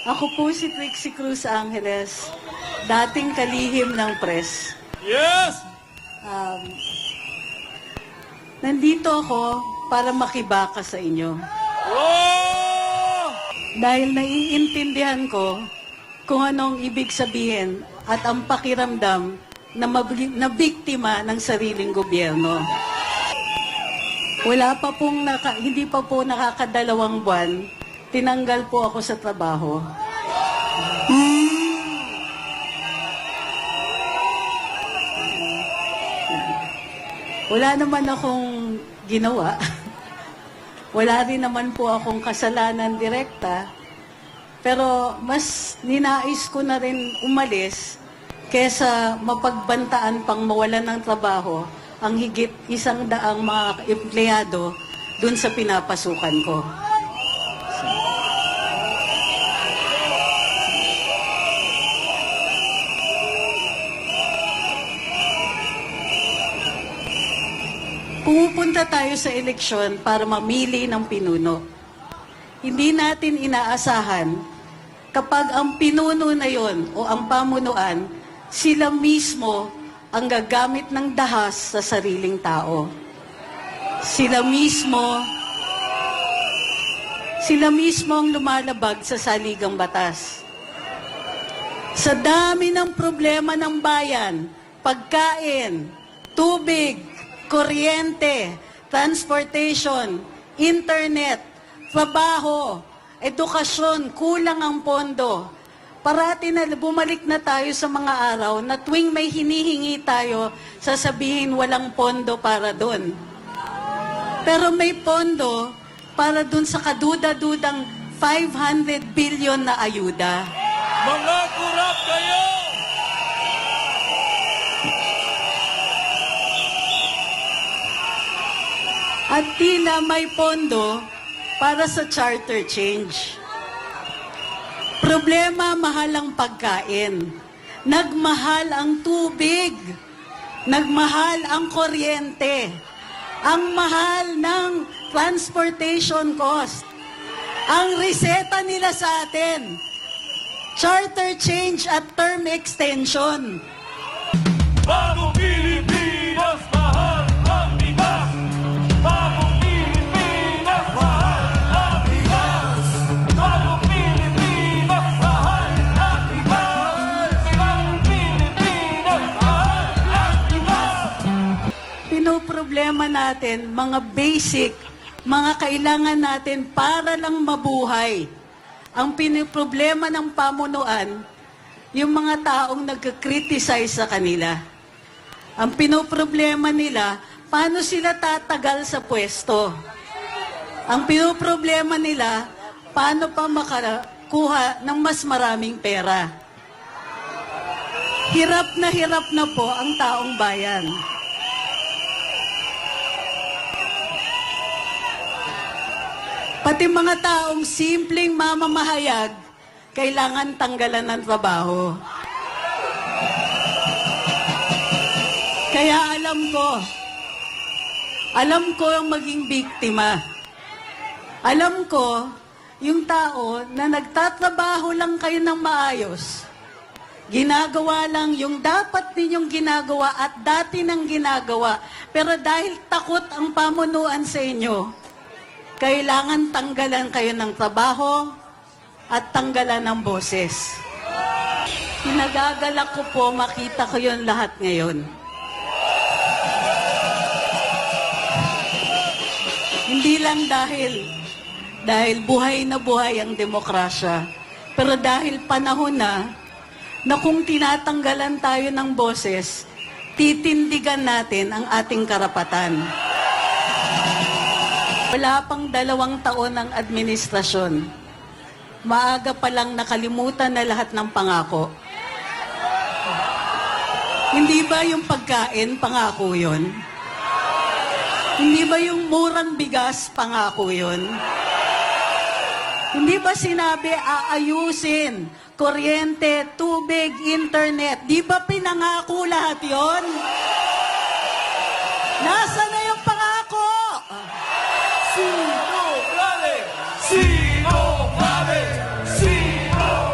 Ako po si Trixie Cruz Angeles, dating kalihim ng press. Yes! Nandito ako para makibaka sa inyo. Oh! Dahil naiintindihan ko kung anong ibig sabihin at ang pakiramdam na biktima ng sariling gobyerno. Hindi pa po nakakadalawang buwan, tinanggal po ako sa trabaho. Wala naman akong ginawa. Wala rin naman po akong kasalanan direkta. Pero mas ninais ko na rin umalis kesa mapagbantaan pang mawalan ng trabaho ang higit 100 mga empleyado dun sa pinapasukan ko. Pumupunta tayo sa eleksyon para mamili ng pinuno. Hindi natin inaasahan kapag ang pinuno na yon o ang pamunuan, sila mismo ang gagamit ng dahas sa sariling tao. Sila mismo ang lumalabag sa saligang batas. Sa dami ng problema ng bayan, pagkain, tubig, kuryente, transportation, internet, trabaho, edukasyon, kulang ang pondo. Parati na bumalik na tayo sa mga araw na tuwing may hinihingi tayo, sasabihin walang pondo para doon. Pero may pondo para doon sa kaduda-dudang 500 billion na ayuda. Mga kurap kayo! At tila may pondo para sa charter change. Problema, mahal ang pagkain. Nagmahal ang tubig. Nagmahal ang kuryente. Ang mahal ng transportation cost. Ang reseta nila sa atin, charter change at term extension. Bagong Pilipinas, mahal ang bigas! Bagong Pilipinas, mahal ang bigas! Bagong Pilipinas, mahal ang bigas! Bagong Pilipinas, mahal ang bigas! Pinoproblema natin mga basic, mga kailangan natin para lang mabuhay. Ang pinoproblema ng pamunuan, yung mga taong nagka-criticize sa kanila. Ang pinoproblema nila, paano sila tatagal sa pwesto? Ang pinoproblema nila, paano pa makakuha ng mas maraming pera? Hirap na po ang taong bayan. Pati mga taong simpleng mamamahayag, kailangan tanggalan ng trabaho. Kaya alam ko ang maging biktima. Alam ko, yung tao na nagtatrabaho lang kayo ng maayos, ginagawa lang yung dapat ninyong ginagawa at dati nang ginagawa, pero dahil takot ang pamunuan sa inyo, kailangan tanggalan kayo ng trabaho at tanggalan ng boses. Pinagagalak ko po, makita ko yun lahat ngayon. Hindi lang dahil buhay na buhay ang demokrasya, pero dahil panahon na kung tinatanggalan tayo ng boses, titindigan natin ang ating karapatan. Wala pang 2 taon ng administrasyon. Maaga pa lang nakalimutan na lahat ng pangako. Hindi ba yung pagkain, pangako yun? Hindi ba yung murang bigas, pangako yun? Hindi ba sinabi aayusin, kuryente, tubig, internet? Di ba pinangako lahat yon? Nasa na yung pangako? Sino galing? Sino galing? Sino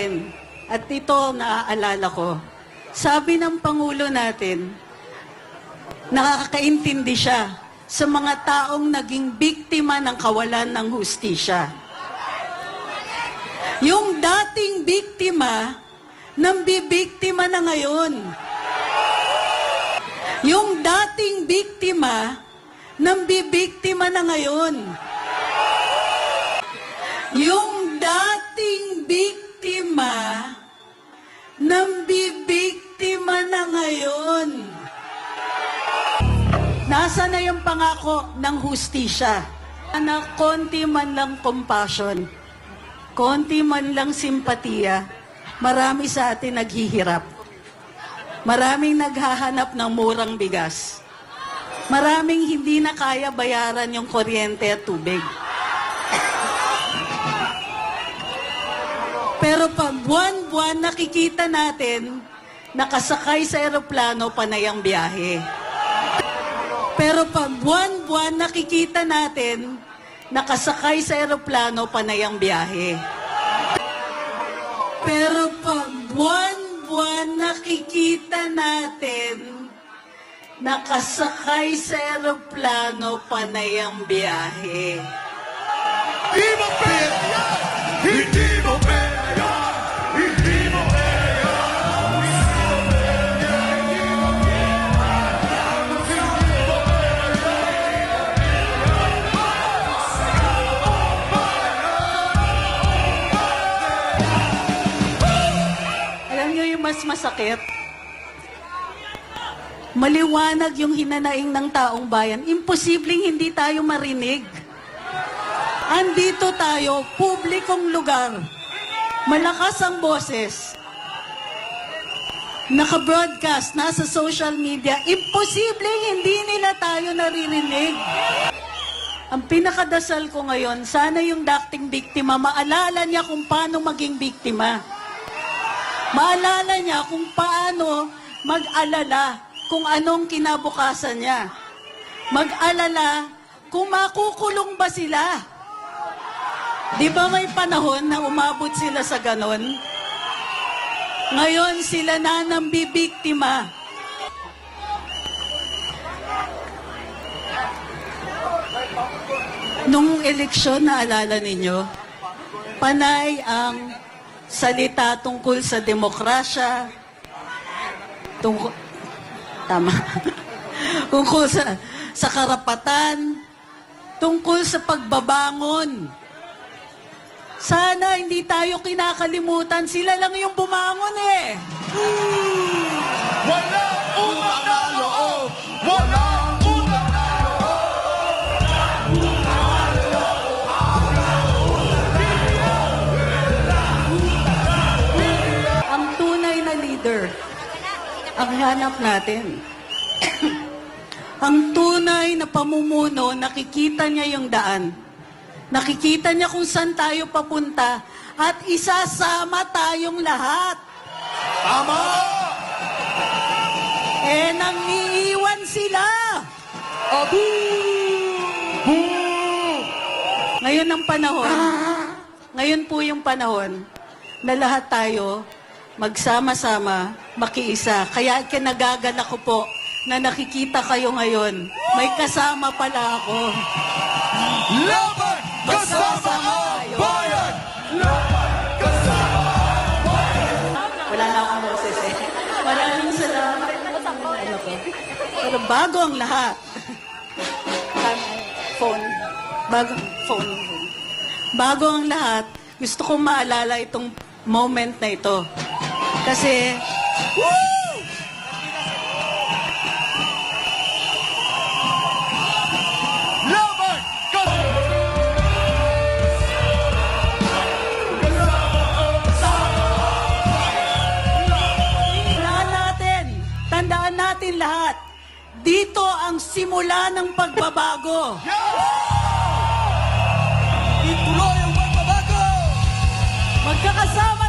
natin, at ito naaalala ko, sabi ng Pangulo natin, nakakaintindi siya sa mga taong naging biktima ng kawalan ng hustisya. Yung dating biktima, nambibiktima na ngayon. Yung dating biktima, nambibiktima na ngayon. Yung dating biktima, nambibiktima na ngayon. Nasa na yung pangako ng hustisya? Na konti man lang compassion, konti man lang simpatiya, marami sa atin naghihirap. Maraming naghahanap ng murang bigas. Maraming hindi na kaya bayaran yung kuryente at tubig. Pero pa buwan-buwan nakikita natin, nakasakay sa eroplano panay ang biyahe. Pero pa buwan-buwan nakikita natin, nakasakay sa eroplano panay ang biyahe. Pero pa buwan-buwan nakikita natin, nakasakay sa eroplano panay ang biyahe. Hindi mo pera yan! Hindi mo pera yan! Hindi mo pera yan! Alam niyo yung mas masakit? Maliwanag yung hinanaing ng taong bayan. Imposibleng hindi tayo marinig. Andito tayo, publikong lugar. Malakas ang boses. Naka-broadcast, nasa social media. Imposibleng hindi nila tayo naririnig. Ang pinakadasal ko ngayon, sana yung dating biktima, maalala niya kung paano maging biktima. Maalala niya kung paano mag-alala kung anong kinabukasan niya. Mag-alala kung makukulong ba sila. Di ba may panahon na umabot sila sa ganon? Ngayon sila na nambibiktima. Nung eleksyon, naalala ninyo, panay ang salita tungkol sa demokrasya, tama, tungkol sa karapatan, tungkol sa pagbabangon. Sana hindi tayo kinakalimutan, sila lang yung bumangon eh. Wala utang na loob! Wala utang na Ang tunay na leader, ang hanap natin. Ang tunay na pamumuno, nakikita niya yung daan. Nakikita niya kung saan tayo papunta at isasama tayong lahat. Tama! Eh, nang iiwan sila. Abu! Ngayon po yung panahon na lahat tayo magsama-sama, makiisa. Kaya kinagagalak ko po na nakikita kayo ngayon. May kasama pala ako. Laban! Kasama ang bayan! Laban! Kasama ang bayan! Wala na akong boses eh. Maraming salamat. Ano ko? Pero bago ang lahat, bago ang lahat, gusto kong maalala itong moment na ito. Kasi, Laban! tandaan natin lahat, dito ang simula ng pagbabago. Ituloy ang pagbabago! Magkakasama